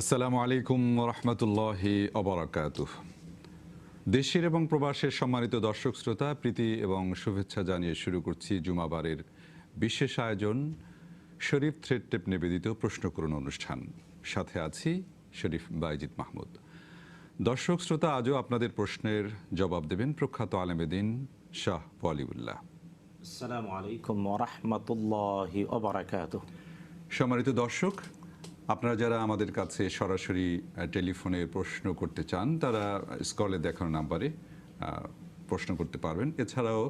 আসসালামু আলাইকুম রহমতুল্লাহি অবরাকাতুহ। দেশের এবং প্রবাসের সম্মানিত দর্শক শ্রোতা, প্রীতি এবং শুভেচ্ছা জানিয়ে শুরু করছি জুমাবারের বিশেষ আয়োজন শরীফ থ্রেড টেপ নিবেদিত প্রশ্ন করুন অনুষ্ঠান। সাথে আছি শরীফ বাইজিদ মাহমুদ। দর্শক শ্রোতা, আজও আপনাদের প্রশ্নের জবাব দেবেন প্রখ্যাত আলেমেদিন শাহ ওয়ালিউল্লাহ। আসসালামু আলাইকুম রহমতুল্লাহি ওয়াবারাকাতুহু। সম্মানিত দর্শক, আপনারা যারা আমাদের কাছে সরাসরি টেলিফোনে প্রশ্ন করতে চান তারা স্ক্রলে দেখানো নাম্বারে প্রশ্ন করতে পারবেন। এছাড়াও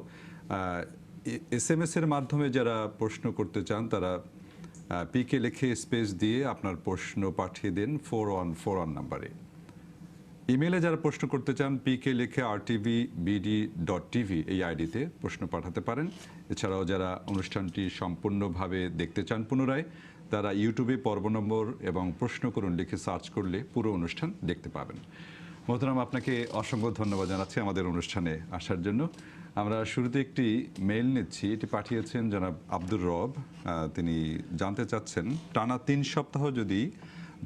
SMS এর মাধ্যমে যারা প্রশ্ন করতে চান তারা পিকে লিখে স্পেস দিয়ে আপনার প্রশ্ন পাঠিয়ে দেন 4141 নাম্বারে। ইমেলে যারা প্রশ্ন করতে চান পিকে লিখে rtvbd.tv এই আইডিতে প্রশ্ন পাঠাতে পারেন। এছাড়াও যারা অনুষ্ঠানটি সম্পূর্ণভাবে দেখতে চান পুনরায়, তারা ইউটিউবে পর্ব নম্বর এবং প্রশ্ন করুন লিখে সার্চ করলে পুরো অনুষ্ঠান দেখতে পাবেন। মোহতারাম, আপনাকে অসংখ্য ধন্যবাদ জানাচ্ছি আমাদের অনুষ্ঠানে আসার জন্য। আমরা শুরুতে একটি মেইল নিচ্ছি, এটি পাঠিয়েছেন জনাব আব্দুর রব। তিনি জানতে চাচ্ছেন, টানা 3 সপ্তাহ যদি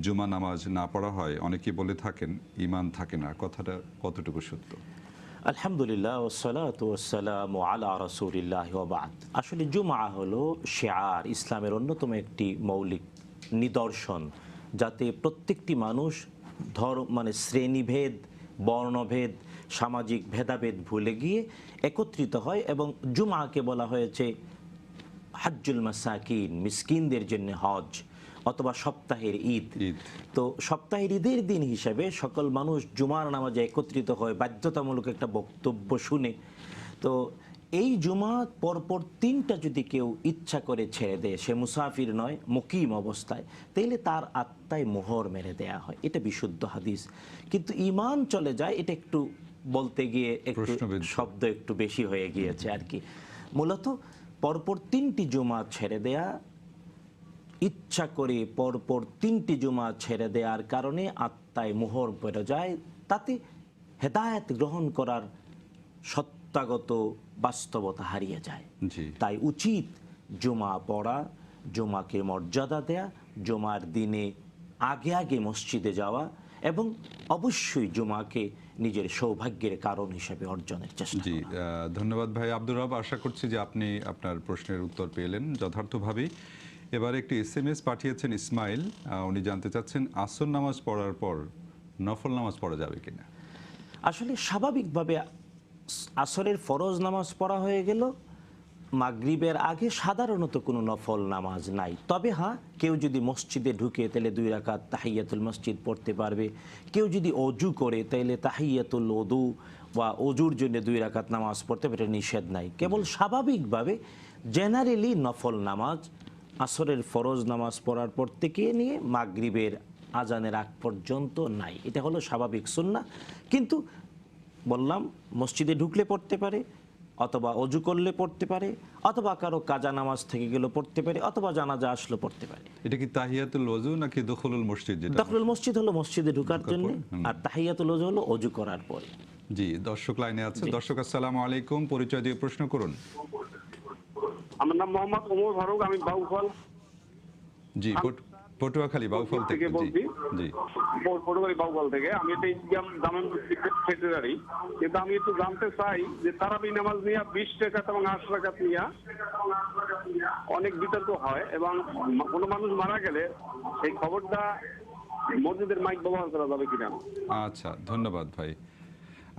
জুমা নামাজ না পড়া হয়, অনেকেই বলে থাকেন ঈমান থাকে না, কথাটা কতটুকু সত্য? আলহামদুলিল্লাহ ওয়াসসালাতু ওয়াসসালামু আলা রাসূলিল্লাহি ওয়া বা'দ। আসলে জুমা হলো শিআর, ইসলামের অন্যতম একটি মৌলিক নিদর্শন, যাতে প্রত্যেকটি মানুষ শ্রেণীভেদ, বর্ণভেদ, সামাজিক ভেদাভেদ ভুলে গিয়ে একত্রিত হয়। এবং জুমাকে বলা হয়েছে হাজ্জুল মাসাকিন, মিসকিনদের জন্য হজ অথবা সপ্তাহের ঈদ। তো সপ্তাহের ঈদের দিন হিসাবে সকল মানুষ জুমার নামাজে একত্রিত হয় বাধ্যতামূলক একটা বক্তব্য শুনে। তো এই জুমা পরপর 3টা যদি কেউ ইচ্ছা করে ছেড়ে দেয়, সে মুসাফির নয়, মুকিম অবস্থায়, তাইলে তার আত্মায় মোহর মেরে দেয়া হয়। এটা বিশুদ্ধ হাদিস। কিন্তু ঈমান চলে যায়, এটা একটু বলতে গিয়ে একটু শব্দ একটু বেশি হয়ে গিয়েছে আর কি। মূলত পরপর 3টি জুমা ছেড়ে দেয়া, ইচ্ছা করে পরপর 3টি জুমা ছেড়ে দেওয়ার কারণে আত্মায় মোহর পড়ে যায়, তাতে হেদায়েত গ্রহণ করার সত্যাগত বাস্তবতা হারিয়ে যায়। তাই উচিত জুমা পড়া, জুমাকে মর্যাদা দেয়া, জুমার দিনে আগে আগে মসজিদে যাওয়া এবং অবশ্যই জুমাকে নিজের সৌভাগ্যের কারণ হিসেবে অর্জনের চেষ্টা করা। ধন্যবাদ ভাই আব্দুর রব। আশা করছি যে আপনি আপনার প্রশ্নের উত্তর পেলেন যথার্থভাবেই। এবার একটি SMS পাঠিয়েছেন ইসমাইল। উনি জানতে চাচ্ছেন, আসর নামাজ পড়ার পর নফল নামাজ পড়া যাবে কিনা? আসলে স্বাভাবিকভাবে আসরের ফরজ নামাজ পড়া হয়ে গেল, মাগরিবের আগে সাধারণত কোনো নফল নামাজ নাই। তবে হ্যাঁ, কেউ যদি মসজিদে ঢুকে তাহলে 2 রাকাত তাহিয়াতুল মসজিদ পড়তে পারবে। কেউ যদি অজু করে তাহলে তাহিয়াতুল ওযু বা অজুর জন্য 2 রাকাত নামাজ পড়তে পারে, নিষেধ নাই। কেবল স্বাভাবিকভাবে জেনারেলি নফল নামাজ আসরের ফরজ নামাজ পড়ার পর থেকে নিয়ে মাগরিবের আজানের আগ পর্যন্ত নাই। এটা হলো স্বাভাবিক সুন্নাহ। কিন্তু বললাম, মসজিদে ঢুকলে পড়তে পারে, অথবা অজু করলে পড়তে পারে, অথবা কারো কাজা নামাজ থেকে গেলে পড়তে পারে, অথবা জানাজা আসলে পড়তে পারে। এটা কি তাহিয়াতুল ওযু নাকি দুখুলুল মসজিদ? দুখুলুল মসজিদ হলো মসজিদে ঢোকার জন্য, আর তাহিয়াতুল ওযু হলো অজু করার পরে। জি, দর্শক লাইনে আছে। দর্শক আসসালামু আলাইকুম, পরিচয় দিয়ে প্রশ্ন করুন। আমার নাম মোহাম্মদ ওমর ফারুক, আমি বাউফল। জি, পটুয়াখালী বাউফল থেকে বলছি। জি, পটুয়াখালী বাউফল থেকে। আমি একটা ইসলাম জামে মসজিদের সেক্রেটারি। কিন্তু আমি একটু জানতে চাই যে তারাবি নামাজ নিয়ে 20 রাকাত এবং 8 রাকাত নিয়ে অনেক বিতর্ক হয়, এবং কোনো মানুষ মারা গেলে সেই খবরটা মসজিদের মাইক ব্যবহার করা যাবে কিনা? আচ্ছা, ধন্যবাদ ভাই।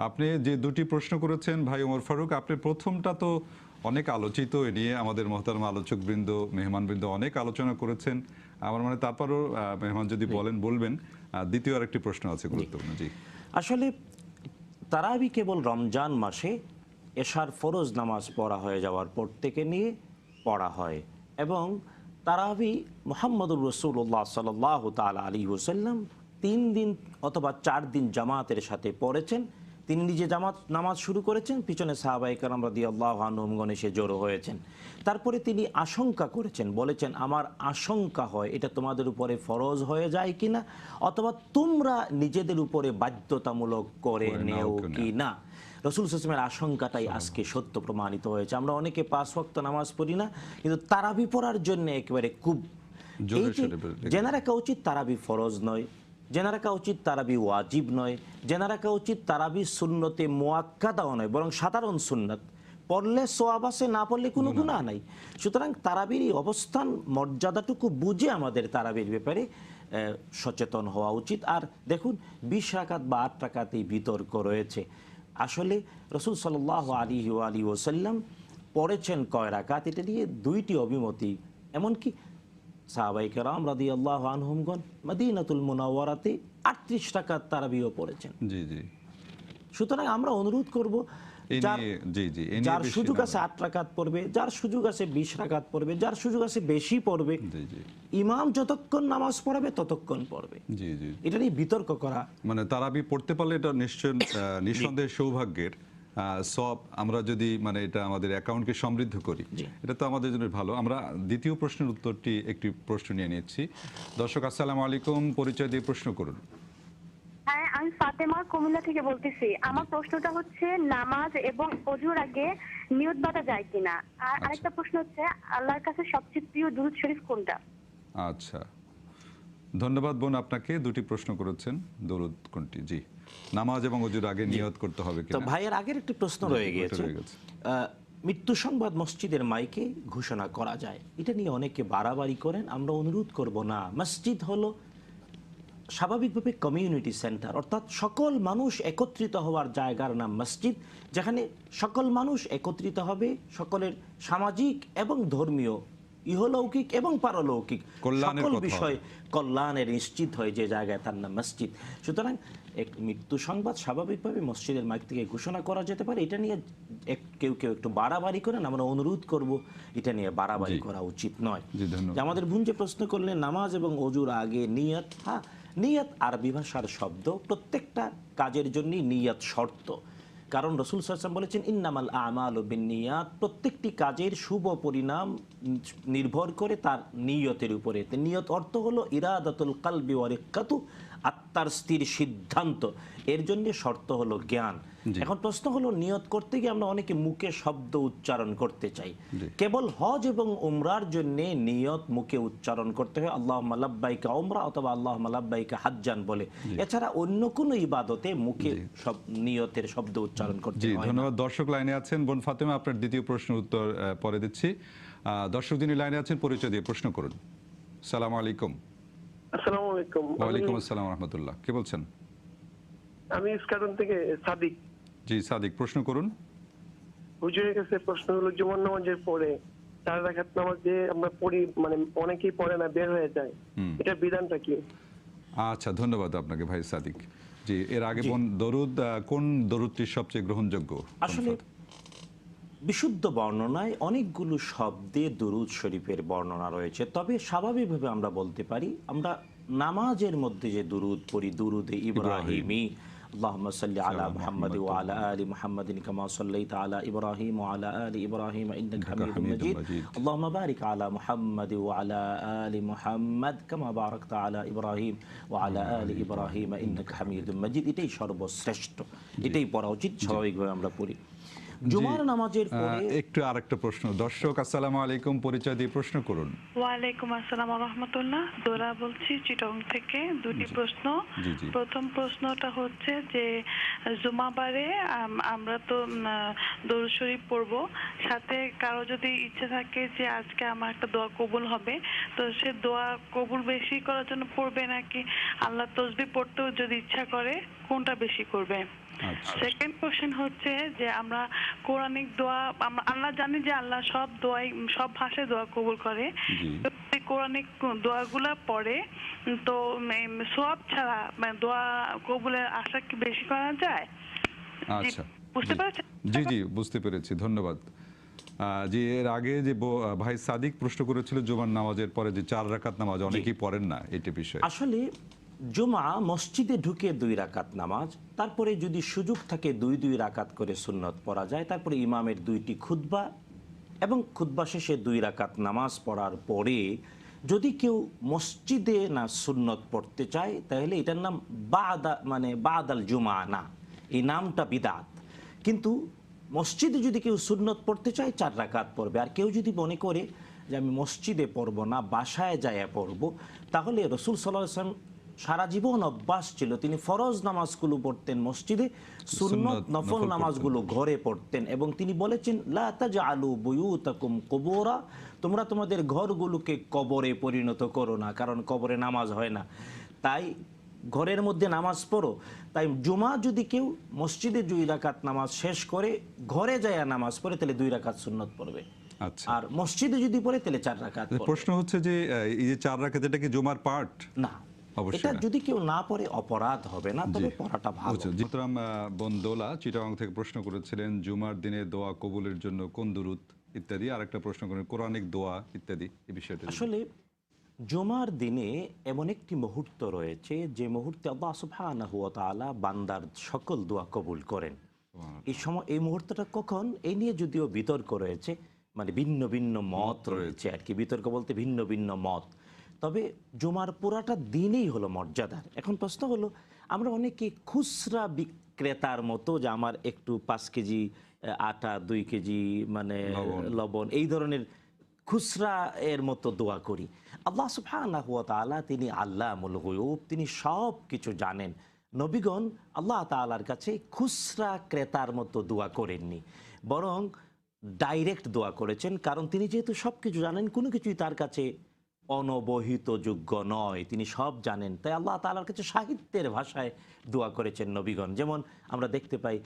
আপনি যে 2টি প্রশ্ন করেছেন ভাই ওমর ফারুক, আপনি প্রথমটা তো অনেক আলোচিত, এ নিয়ে আমাদের মহতারাম আলোচকবৃন্দ, মেহমানবৃন্দ অনেক আলোচনা করেছেন। আমার মনে তারপরও মেহমান যদি বলবেন। দ্বিতীয় আরেকটি প্রশ্ন আছে গুরুত্বপূর্ণ। জি, আসলে তারাবি কেবল রমজান মাসে এশার ফরজ নামাজ পড়া হয়ে যাওয়ার পর থেকে নিয়ে পড়া হয়, এবং তারাবি মুহাম্মদুর রাসূলুল্লাহ সাল্লাল্লাহু তাআলা আলাইহি ওয়াসাল্লাম 3 দিন অথবা 4 দিন জামাতের সাথে পড়েছেন। তিনি নিজে জামাত নামাজ শুরু করেছেন, পিছনে সাহাবায়ে কেরাম রাদিয়াল্লাহু আনহুম এসে জড়ো হয়েছেন। তারপরে তিনি আশঙ্কা করেছেন, বলেছেন, আমার আশঙ্কা হয় এটা তোমাদের উপরে ফরজ হয়ে যায় কিনা, অথবা তোমরা নিজেদের উপরে বাধ্যতামূলক করে নেও কিনা। রাসূল সাল্লাল্লাহু আলাইহি ওয়াসাল্লামের আশঙ্কাটাই আজকে সত্য প্রমাণিত হয়েছে। আমরা অনেকে 5 ওয়াক্ত নামাজ পড়ি না, কিন্তু তারাবি পড়ার জন্য একেবারে খুব জেনে রাখা উচিত তারাবি ফরজ নয়, জেনে রাখা উচিত তারাবি ওয়াজিব নয়, জেনে রাখা উচিত তারাবি সুন্নতে মুআক্কাদাও নয়, বরং সাধারণ সুন্নাত, পড়লে সোয়াব আছে, না পড়লে কোনো গুনাহ নাই। সুতরাং তারাবির এই অবস্থান মর্যাদাটুকু বুঝে আমাদের তারাবির ব্যাপারে সচেতন হওয়া উচিত। আর দেখুন 20 রাকাত বা 8 রাকাত এই বিতর্ক রয়েছে। আসলে রাসূল সাল্লাল্লাহু আলাইহি ওয়া আলিহি ওয়াসাল্লাম পড়েছেন কয় রাকাত, এটা নিয়ে দুইটি অভিমতি। এমনকি সাহাবায়ে কেরাম রাদিয়াল্লাহু আনহুমগণ মদিনাতুল মুনাওয়ারাতে 38 রাকাত তারাবিও পড়েছেন। জি জি। সুতরাং আমরা অনুরোধ করব, এই যার নিয়ে জি জি, এই নিয়ে যার বেশি সুযোগ না আছে 8 রাকাত পড়বে, যার সুযোগ আছে 20 রাকাত পড়বে, যার সুযোগ আছে বেশি পড়বে। জি জি ইমাম যতক্ষণ নামাজ পড়াবে ততক্ষণ পড়বে। জি জি। এটা নিয়ে বিতর্ক করা, মানে তারাবি পড়তে পারলে এটা নিশ্চয় নিঃসন্দেহে সৌভাগ্যের সব। আমরা যদি মানে এটা আমাদের অ্যাকাউন্টকে সমৃদ্ধ করি, জি। এটা তো আমাদের জন্য ভালো। আমরা দ্বিতীয় প্রশ্নের উত্তরটি একটি প্রশ্ন নিয়ে নিচ্ছি। দর্শক আসসালামু আলাইকুম, পরিচয় দিয়ে প্রশ্ন করুন। হ্যাঁ, আমি ফাতেমা কুমিল্লা থেকে বলতেছি। আমার প্রশ্নটা হচ্ছে নামাজ এবং ওযুর আগে নিয়ত বাঁধা যায় কিনা, আর আরেকটা প্রশ্ন হচ্ছে আল্লাহর কাছে সবচেয়ে প্রিয় দুরূদ শরীফ কোনটা? আচ্ছা, ধন্যবাদ বোন, আপনাকে দুটি প্রশ্ন করেছেন। দরুদ কোনটি? জি, নামাজ এবং ওযুর আগে নিয়ত করতে হবে তো কিনা। ভাইয়ের আগের একটি প্রশ্ন জি, রয়ে ওটা গিয়েছে। রয়ে গেছে। মৃত্যু সংবাদ মসজিদের মাইকে ঘোষণা করা যায়, এটা নিয়ে অনেকে বাড়াবাড়ি করেন। আমরা অনুরোধ করব না, মসজিদ হলো স্বাভাবিকভাবে কমিউনিটি সেন্টার, অর্থাৎ সকল মানুষ একত্রিত হওয়ার জায়গার নাম মসজিদ, যেখানে সকল মানুষ একত্রিত হবে, সকলের সামাজিক এবং ধর্মীয়, ইহলৌকিক এবং পারলৌকিক কল্যাণের সকল কথা বিষয় হবে। কল্যাণের নিশ্চিত হয় যে জায়গায়, তার নাম মসজিদ। সুতরাং এক মৃত্যু সংবাদ স্বাভাবিকভাবে মসজিদের মাইক থেকে ঘোষণা করা যেতে পারে। এটা নিয়ে কেউ কেউ একটু বাড়াবাড়ি করেন, আমরা অনুরোধ করব এটা নিয়ে বাড়াবাড়ি জি। করা উচিত নয়। জি, ধন্যবাদ। যে আমাদের বোন যে প্রশ্ন করলেন নামাজ এবং ওযুর আগে নিয়ত, হ্যাঁ, নিয়ত আরবি ভাষার শব্দ, প্রত্যেকটা কাজের জন্যই নিয়ত শর্ত। কারণ রাসূল সাল্লাল্লাহু আলাইহি ওয়াসাল্লাম বলেছেন ইন্নামাল আমালু বিন্নিয়াত, প্রত্যেকটি কাজের শুভ পরিণাম নির্ভর করে তার নিয়তের উপরে। নিয়ত অর্থ হলো ইরাদাতুল কলবি ওয়া রিক্কাতু, আত্মার স্থির সিদ্ধান্ত। এর জন্য শর্ত হলো জ্ঞান। জি। এখন প্রশ্ন হলো নিয়ত করতে গিয়ে আমরা অনেকে মুখে শব্দ উচ্চারণ করতে চাই। জি। কেবল হজ এবং উমরার জন্য নিয়ত মুখে উচ্চারণ করতে হয় আল্লাহুম্মা লাব্বাইকা উমরা অথবা আল্লাহুম্মা লাব্বাইকা হাজ্জান বলে। এছাড়া অন্য কোনো ইবাদতে মুখে সব নিয়তের শব্দ উচ্চারণ করতে জি, হয় না। ধন্যবাদ। দর্শক লাইনে আছেন, বোন ফাতেমা, আপনার দ্বিতীয় প্রশ্নের উত্তর পরে দিচ্ছি। দর্শক যিনি লাইনে আছেন পরিচয় দিয়ে প্রশ্ন করুন। সালাম আলাইকুম। আসসালামু আলাইকুম। ওয়ালাইকুম আসসালাম রহমতুল্লাহ। কে বলছেন? আমি ইস্কাটন থেকে সাদিক। জি সাদিক, প্রশ্ন করুন। হুজুরের কাছে প্রশ্ন হলো, জুমার নামাজের পরে 4 রাকাত নামাজ যে আমরা পড়ি, মানে অনেকেই পড়ে না, বের হয়ে যায়, এটা বিধানটা কি? আচ্ছা, ধন্যবাদ আপনাকে ভাই সাদিক। জি, এর আগে বোন দরুদ, কোন দরুদটি সবচেয়ে গ্রহণযোগ্য? আসলে বিশুদ্ধ বর্ণনায় অনেকগুলো শব্দে দুরূদ শরীফের বর্ণনা রয়েছে, তবে স্বাভাবিকভাবে আমরা বলতে পারি আমরা নামাজের মধ্যে যে দুরূদ পড়ি, দুরুদে ইব্রাহিমি, আল্লাহুম্মা সাল্লি আলা মুহাম্মাদ ওয়া আলা আলি মুহাম্মাদিন কামা সাল্লাইতা আলা ইব্রাহিম ওয়া আলা আলি ইব্রাহিম ইন্নাকা হামিদুম মাজিদ, আল্লাহুম্মা বারিক আলা মুহাম্মাদ ওয়া আলা আলি মুহাম্মাদ কামা বারাকতা আলা ইব্রাহিম ওয়া আলা আলি ইব্রাহিম ইন্নাকা হামিদুম মাজিদ। এটাই সর্বশ্রেষ্ঠ, এটাই পড়া উচিত, স্বাভাবিকভাবে আমরা পড়ি। জুমার নামাজের পরে একটু আরেকটা প্রশ্ন। দর্শক আসসালামু আলাইকুম, পরিচয় দিয়ে প্রশ্ন করুন। ওয়ালাইকুম আসসালাম ওয়া রাহমাতুল্লাহ। দোরা বলছি চিটং থেকে। দুটি প্রশ্ন। জি, জি। প্রথম প্রশ্নটা হচ্ছে যে জুমাবারে আমরা তো দরুদ শরীফ পড়ব, সাথে কারো যদি ইচ্ছে থাকে যে আজকে আমার একটা দোয়া কবুল হবে, তো সে দোয়া কবুল বেশি করার জন্য পড়বে নাকি আল্লাহ তসবিহ পড়তেও যদি ইচ্ছা করে, কোনটা বেশি করবে? আচ্ছা। সেকেন্ড কোশ্চেন হচ্ছে যে আমরা কোরআনিক দোয়া, আল্লাহ জানি যে আল্লাহ সব দোয়াই, সব ভাষায় দোয়া কবুল করে, জি। কোরআনিক দোয়াগুলা পড়ে তো সওয়াব ছাড়া দোয়া কবুলের আশা কি বেশি করা যায়? আচ্ছা, বুঝতে জি। পেরেছেন? জি জি, বুঝতে পেরেছি, ধন্যবাদ। জি, এর আগে যে ভাই সাদিক প্রশ্ন করেছিল জুমার নামাজের পরে যে 4 রাকাত নামাজ অনেকেই পড়েন না, এটি বিষয়ে আসলে জুমা মসজিদে ঢুকে 2 রাকাত নামাজ, তারপরে যদি সুযোগ থাকে 2 রাকাত করে সুন্নত পড়া যায়, তারপরে ইমামের 2টি খুতবা এবং খুতবা শেষে 2 রাকাত নামাজ পড়ার পরে যদি কেউ মসজিদে না সুন্নত পড়তে চায়, তাহলে এটার নাম বাদাল জুমা না, এই নামটা বিদাত। কিন্তু মসজিদে যদি কেউ সুন্নত পড়তে চায় 4 রাকাত পড়বে। আর কেউ যদি মনে করে যে আমি মসজিদে পড়ব না, বাসায় যায় পড়ব, তাহলে রাসূল সাল্লাল্লাহু আলাইহি ওয়াসাল্লাম সারা জীবন অভ্যাস ছিল, তিনি ফরজ নামাজগুলো পড়তেন মসজিদে, সুন্নত নফল নামাজগুলো ঘরে পড়তেন। এবং তিনি বলেছেন, লা তাজআলু বুয়ুতাকুম কুবুরা, তোমরা তোমাদের ঘরগুলোকে কবরে পরিণত করো না, কারণ কবরে নামাজ হয় না, তাই ঘরের মধ্যে নামাজ পড়ো। তাই জুমা যদি কেউ মসজিদে 2 রাকাত নামাজ শেষ করে ঘরে যায় নামাজ পড়ে, তাহলে 2 রাকাত সুন্নত পড়বে। আচ্ছা, আর মসজিদে যদি পড়ে তাহলে 4 রাকাত পড়বে। প্রশ্ন হচ্ছে যে এই যে 4 রাকাত, এটা কি জুমার পার্ট? না, অবশ্যই এটা না। যদি কেউ না পড়ে অপরাধ হবে না, তবে জি। পড়াটা ভালো। বুঝছো, মোহতারাম বন্দোলা চিটাগাং থেকে প্রশ্ন করেছিলেন জুমার দিনে দোয়া কবুলের জন্য কোন দুরূদ ইত্যাদি। আর একটা প্রশ্ন করেন কোরআনিক দোয়া ইত্যাদি, এই বিষয়টা যদি- আসলে জুমার দিনে এমন একটি মুহূর্ত রয়েছে যে মুহূর্তে আল্লাহ সুবহানাহু ওয়া তাআলা বান্দার সকল দোয়া কবুল করেন। এই সময় এই মুহূর্তটা কখন, এই নিয়ে যদিও বিতর্ক রয়েছে, মানে ভিন্ন ভিন্ন মত রয়েছে আর কি, বিতর্ক বলতে ভিন্ন ভিন্ন মত। তবে জুমার পুরাটা দিনই হলো মর্যাদার। এখন প্রশ্ন হলো, আমরা অনেকে খুচরা বিক্রেতার মতো, যে আমার একটু 5 কেজি আটা, 2 কেজি মানে লবণ, এই ধরনের খুচরা এর মতো দোয়া করি। আল্লাহ সুবহানাহু ওয়া তাআলা তিনি আল্লামুল গুয়ুব, তিনি সব কিছু জানেন। নবীগণ আল্লাহ তাআলার কাছে খুচরা ক্রেতার মতো দোয়া করেননি, বরং ডাইরেক্ট দোয়া করেছেন। কারণ তিনি যেহেতু সব কিছু জানেন, কোনো কিছুই তার কাছে অনবহিত যোগ্য নয়, তিনি সব জানেন। তাই আল্লাহ তাআলার কাছে সাহিত্যের ভাষায় দোয়া করেছেন নবীগণ। যেমন আমরা দেখতে পাই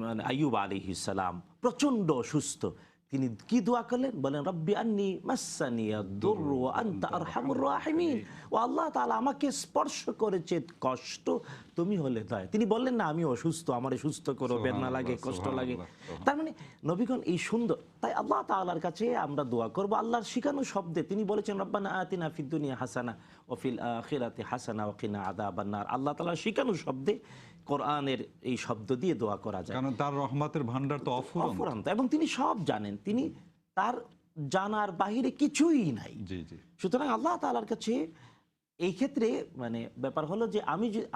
মানে আইয়ুব আলাইহিস সালাম প্রচণ্ড অসুস্থ, তিনি কি দোয়া করলেন? বলেন, রব্বি আন্নি মাসসানিয়া দুররু ওয়া আনতা আরহামুর রাহিমিন। ও আল্লাহ তাআলা, আমাকে স্পর্শ করেছে কষ্ট, তুমি হলে দয়া। তিনি বললেন না আমি অসুস্থ, আমারে সুস্থ করো, বেদনা লাগে, কষ্ট লাগে। তার মানে নবীগণ এই সুন্দর, তাই আল্লাহ তাআলার কাছে আমরা দোয়া করব আল্লাহর শিখানো শব্দে। তিনি বলেছেন, রব্বানা আতিনা ফিদ দুনিয়া হাসানা ওয়া ফিল আখিরাতি হাসানা ওয়া কিনা আযাবান নার। আল্লাহ তাআলার শিখানো শব্দে, কোরআনের এই শব্দ দিয়ে দোয়া করা যায়, কারণ তার রহমতের ভান্ডার তো অফুরন্ত, এবং তিনি সব জানেন, তিনি তার জানার বাহিরে কিছুই নাই। জি জি। সুতরাং আল্লাহ তাআলার কাছে এই ক্ষেত্রে মানে ব্যাপার হলো যে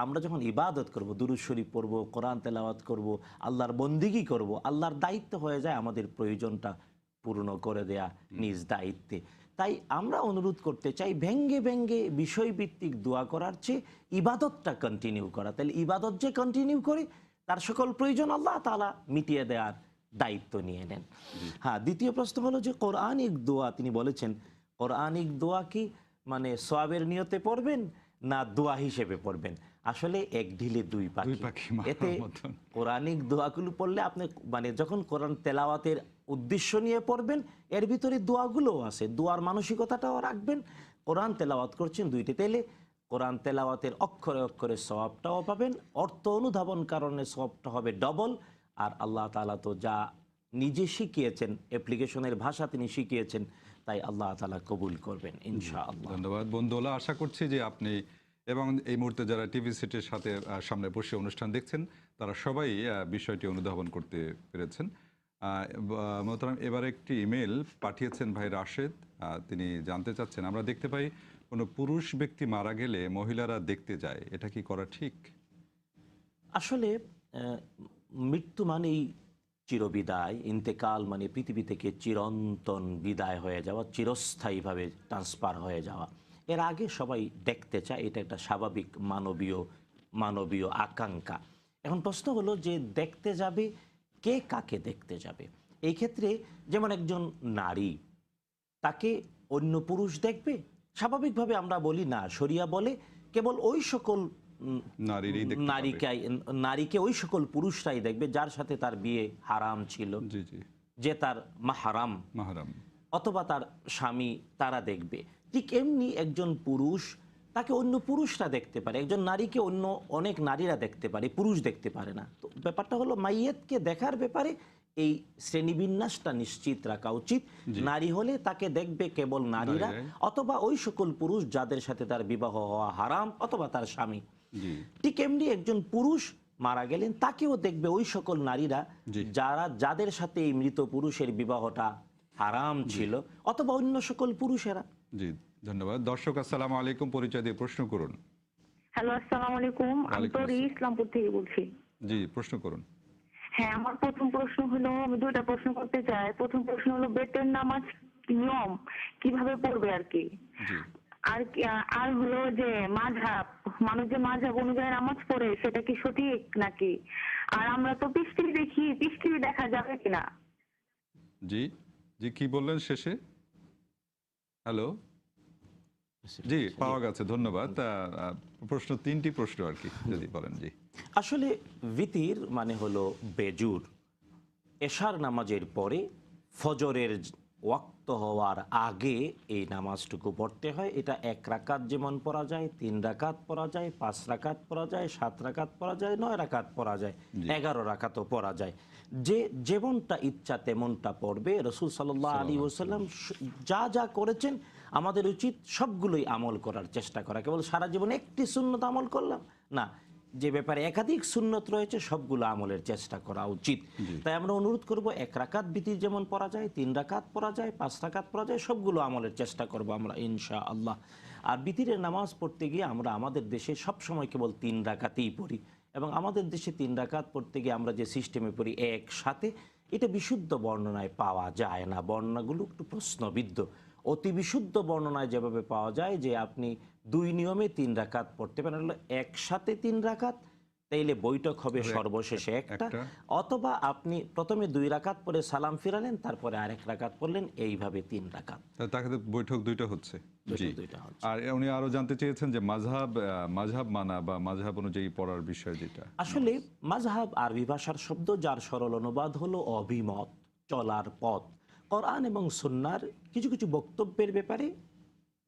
আমরা যখন ইবাদত করব, দুরূদ শরীফ পড়ব, কোরআন তেলাওয়াত করব, আল্লাহর বন্দিগি করব, আল্লাহর দায়িত্ব হয়ে যায় আমাদের প্রয়োজনটা পূর্ণ করে দেয়া নিজ দায়িত্বে। তাই আমরা অনুরোধ করতে চাই, ভেঙ্গে ভেঙ্গে বিষয়ভিত্তিক দোয়া করার চেয়ে ইবাদতটা কন্টিনিউ করা। তাহলে ইবাদত যে কন্টিনিউ করে, তার সকল প্রয়োজন আল্লাহ তাআলা মিটিয়ে দেওয়ার দায়িত্ব নিয়ে নেন। হ্যাঁ, দ্বিতীয় প্রশ্ন হলো যে কোরআনিক দোয়া, তিনি বলেছেন কোরআনিক দোয়া কি মানে সওয়াবের নিয়তে পড়বেন না দোয়া হিসেবে পড়বেন? আসলে এক ঢিলে দুই পাখি। এতে কোরআনিক দোয়াগুলো পড়লে আপনি মানে যখন কোরআন তেলাওয়াতের উদ্দেশ্য নিয়ে পড়বেন, এর ভিতরে দোয়াগুলোও আছে, দোয়ার মানসিকতাটাও রাখবেন। কোরআন তেলাওয়াত করছেন দুইটি, তেলে কোরআন তেলাওয়াতের অক্ষরে অক্ষরে সওয়াবটাও পাবেন, অর্থ অনুধাবন কারণে সওয়াবটা হবে ডবল। আর আল্লাহ তাআলা তো যা নিজে শিখিয়েছেন, অ্যাপ্লিকেশনের ভাষা তিনি শিখিয়েছেন, তাই আল্লাহ তাআলা কবুল করবেন ইনশাআল্লাহ। ধন্যবাদ বন্ধুরা, আশা করছি যে আপনি এবং এই মুহূর্তে যারা টিভি সেটের সাথে সামনে বসে অনুষ্ঠান দেখছেন, তারা সবাই বিষয়টি অনুধাবন করতে পেরেছেন। মোহতারাম, এবার একটি ইমেল পাঠিয়েছেন ভাই রাশেদ। তিনি জানতে চাচ্ছেন, আমরা দেখতে পাই কোনো পুরুষ ব্যক্তি মারা গেলে মহিলারা দেখতে যায়, এটা কি করা ঠিক? আসলে মৃত্যু মানেই চিরবিদায়, ইন্তেকাল মানে পৃথিবী থেকে চিরন্তন বিদায় হয়ে যাওয়া, চিরস্থায়ীভাবে ট্রান্সফার হয়ে যাওয়া। এর আগে সবাই দেখতে চায়, এটা একটা স্বাভাবিক মানবীয় আকাঙ্ক্ষা। এখন প্রশ্ন হলো যে দেখতে যাবে কে, কাকে দেখতে যাবে? এই ক্ষেত্রে যেমন একজন নারী, তাকে অন্য পুরুষ দেখবে? স্বাভাবিকভাবে আমরা বলি না, শরিয়া বলে কেবল ওই সকল নারীকে ওই সকল পুরুষরাই দেখবে যার সাথে তার বিয়ে হারাম ছিল, যে তার মাহারাম অথবা তার স্বামী, তারা দেখবে। ঠিক এমনি একজন পুরুষ, তাকে অন্য পুরুষরা দেখতে পারে, একজন নারীকে অন্য অনেক নারীরা দেখতে পারে, পুরুষ দেখতে পারে না। তো ব্যাপারটা হলো মাইয়েতকে দেখার ব্যাপারে এই শ্রেণীবিন্যাসটা নিশ্চিত রাখা উচিত। নারী হলে তাকে দেখবে কেবল নারীরা, অথবা ওই সকল পুরুষ যাদের সাথে তার বিবাহ হওয়া হারাম, অথবা তার স্বামী। ঠিক এমনি একজন পুরুষ মারা গেলেন, তাকেও দেখবে ওই সকল নারীরা যাদের সাথে এই মৃত পুরুষের বিবাহটা হারাম ছিল, অথবা অন্য সকল পুরুষেরা। জি, ধন্যবাদ। দর্শক আসসালামু আলাইকুম, পরিচয় দিয়ে প্রশ্ন করুন। হ্যালো, আসসালামু আলাইকুম, আমি তো ইসলামপুর থেকে বলছি। জি, প্রশ্ন করুন। হ্যাঁ, আমার প্রথম প্রশ্ন হলো, আমি দুইটা প্রশ্ন করতে চাই। প্রথম প্রশ্ন হলো বেতের নামাজ নিয়ম কিভাবে পড়বে আর কি, আর হলো যে মাযহাব মানুষ যে মাযহাব অনুযায়ী নামাজ পড়ে সেটা কি সঠিক নাকি? আর আমরা তো পিস টিভি দেখি, পিস টিভি দেখা যাবে কিনা? জি জি, কি বললেন শেষে? হ্যালো, জি পাওয়া গেছে, ধন্যবাদ। প্রশ্ন 3টি প্রশ্ন আর কি, যদি বলেন। জি, আসলে ভিতির মানে হলো বেজুর। এশার নামাজের পরে ফজরের ওয়াক্ত হওয়ার আগে এই নামাজটুকু পড়তে হয়। এটা 1 রাকাত যেমন পড়া যায়, 3 রাকাত পড়া যায়, 5 রাকাত পড়া যায়, 7 রাকাত পড়া যায়, 9 রাকাত পড়া যায়, 11 রাকাতও পড়া যায়। যে যেমনটা ইচ্ছা তেমনটা পড়বে। রাসূল সাল্লাল্লাহু আলাইহি ওয়াসাল্লাম যা যা করেছেন আমাদের উচিত সবগুলোই আমল করার চেষ্টা করা। কেবল সারা জীবনে একটি সুন্নত আমল করলাম না, যে ব্যাপারে একাধিক সুন্নত রয়েছে সবগুলো আমলের চেষ্টা করা উচিত। তাই আমরা অনুরোধ করব 1 রাকাত বিতির যেমন পড়া যায়, 3 রাকাত পড়া যায়, 5 রাকাত পড়া যায়, সবগুলো আমলের চেষ্টা করব আমরা ইনশাআল্লাহ। আর বিতিরের নামাজ পড়তে গিয়ে আমরা আমাদের দেশে সবসময় কেবল 3 রাকাতই পড়ি, এবং আমাদের দেশে 3 রাকাত পড়তে গিয়ে আমরা যে সিস্টেমে পড়ি একসাথে, এটা বিশুদ্ধ বর্ণনায় পাওয়া যায় না। বর্ণনাগুলো একটু প্রশ্নবিদ্ধ। অতি বিশুদ্ধ বর্ণনায় যেভাবে পাওয়া যায় যে আপনি 2 নিয়মে 3 রাকাত পড়তে পারেন, হলো একসাথে 3 রাকাত, তাইলে বৈঠক হবে সর্বশেষে একটা, অথবা আপনি প্রথমে 2 রাকাত পরে সালাম ফিরালেন, তারপরে আরেক রাকাত পড়লেন, এইভাবে 3 রাকাত। তাকে বৈঠক 2টা হচ্ছে। জি, আর উনি আরো জানতে চেয়েছেন যে মাযহাব মানা বা মাযহাব অনুযায়ী পড়ার বিষয় যেটা। আসলে মাযহাব আরবি ভাষার শব্দ, যার সরল অনুবাদ হলো অভিমত, চলার পথ। কোরআন এবং সুন্নাহর কিছু কিছু বক্তব্যের ব্যাপারে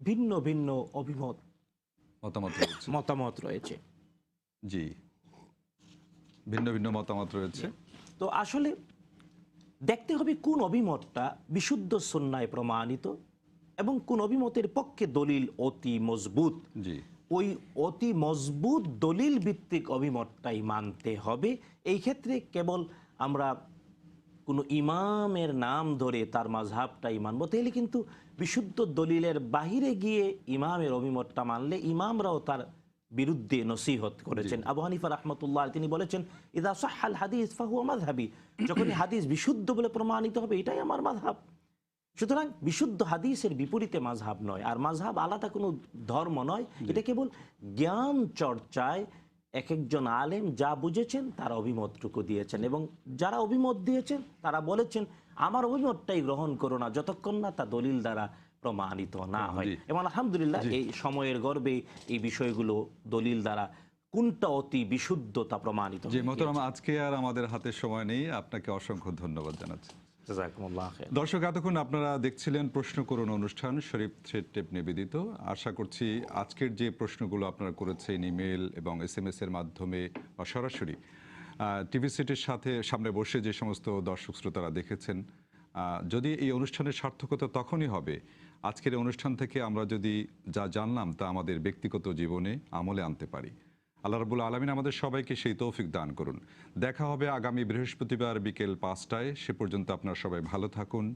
ভিন্ন ভিন্ন অভিমত মতামত রয়েছে। জি, ভিন্ন ভিন্ন মতামত রয়েছে। তো আসলে দেখতে হবে কোন অভিমতটা বিশুদ্ধ সুন্নায় প্রমাণিত এবং কোন অভিমতের পক্ষে দলিল অতি মজবুত। জি, ওই অতি মজবুত দলিল ভিত্তিক অভিমতটাই মানতে হবে। এই ক্ষেত্রে কেবল আমরা কোনো ইমামের নাম ধরে তার মাযহাবটাই মানবো, তাহলে কিন্তু বিশুদ্ধ দলিলের বাহিরে গিয়ে ইমামের অভিমতটা মানলে ইমামরাও তার বিরুদ্ধে নসিহত করেছেন। আবু হানিফা রাহমাতুল্লাহ তিনি বলেছেন, ইযা সাহহাল হাদিস ফাহুয়া মাযহাবি, যখন হাদিস বিশুদ্ধ বলে প্রমাণিত হবে এটাই আমার মাযহাব। সুতরাং বিশুদ্ধ হাদিসের বিপরীতে মাযহাব নয়, আর মাযহাব আলাদা কোনো ধর্ম নয়। এটা কেবল জ্ঞান চর্চায় এক একজন আলেম যা বুঝেছেন তার অভিমতটুকু দিয়েছেন, এবং যারা অভিমত দিয়েছেন তারা বলেছেন আমার অভিমতটাই গ্রহণ করো না যতক্ষণ না তা দলিল দ্বারা প্রমাণিত না হয়। এবং আলহামদুলিল্লাহ এই সময়ের গর্বে এই বিষয়গুলো দলিল দ্বারা কোনটা অতি বিশুদ্ধ তা প্রমাণিত। জি মোহতারাম, আজকে আর আমাদের হাতে সময় নেই, আপনাকে অসংখ্য ধন্যবাদ জানাচ্ছি। দর্শক, এতক্ষণ আপনারা দেখছিলেন প্রশ্ন করুন অনুষ্ঠান, শরীফ থ্রেড টেপ নিবেদিত। আশা করছি আজকের যে প্রশ্নগুলো আপনারা করেছেন ইমেল এবং SMS এর মাধ্যমে বা সরাসরি টিভি সেটের সামনে বসে যে সমস্ত দর্শক শ্রোতারা দেখেছেন, যদি এই অনুষ্ঠানের সার্থকতা তখনই হবে আজকের এই অনুষ্ঠান থেকে আমরা যদি যা জানলাম তা আমাদের ব্যক্তিগত জীবনে আমলে আনতে পারি। আল্লাহ রাব্বুল আলামিন আমাদের সবাইকে সেই তৌফিক দান করুন। দেখা হবে আগামী বৃহস্পতিবার বিকেল 5টায়। সে পর্যন্ত আপনারা সবাই ভালো থাকুন,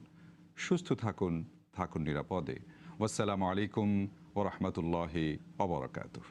সুস্থ থাকুন, থাকুন নিরাপদে। ওয়াসসালামু আলাইকুম ওয়া রাহমাতুল্লাহি ওয়া বারাকাতুহু।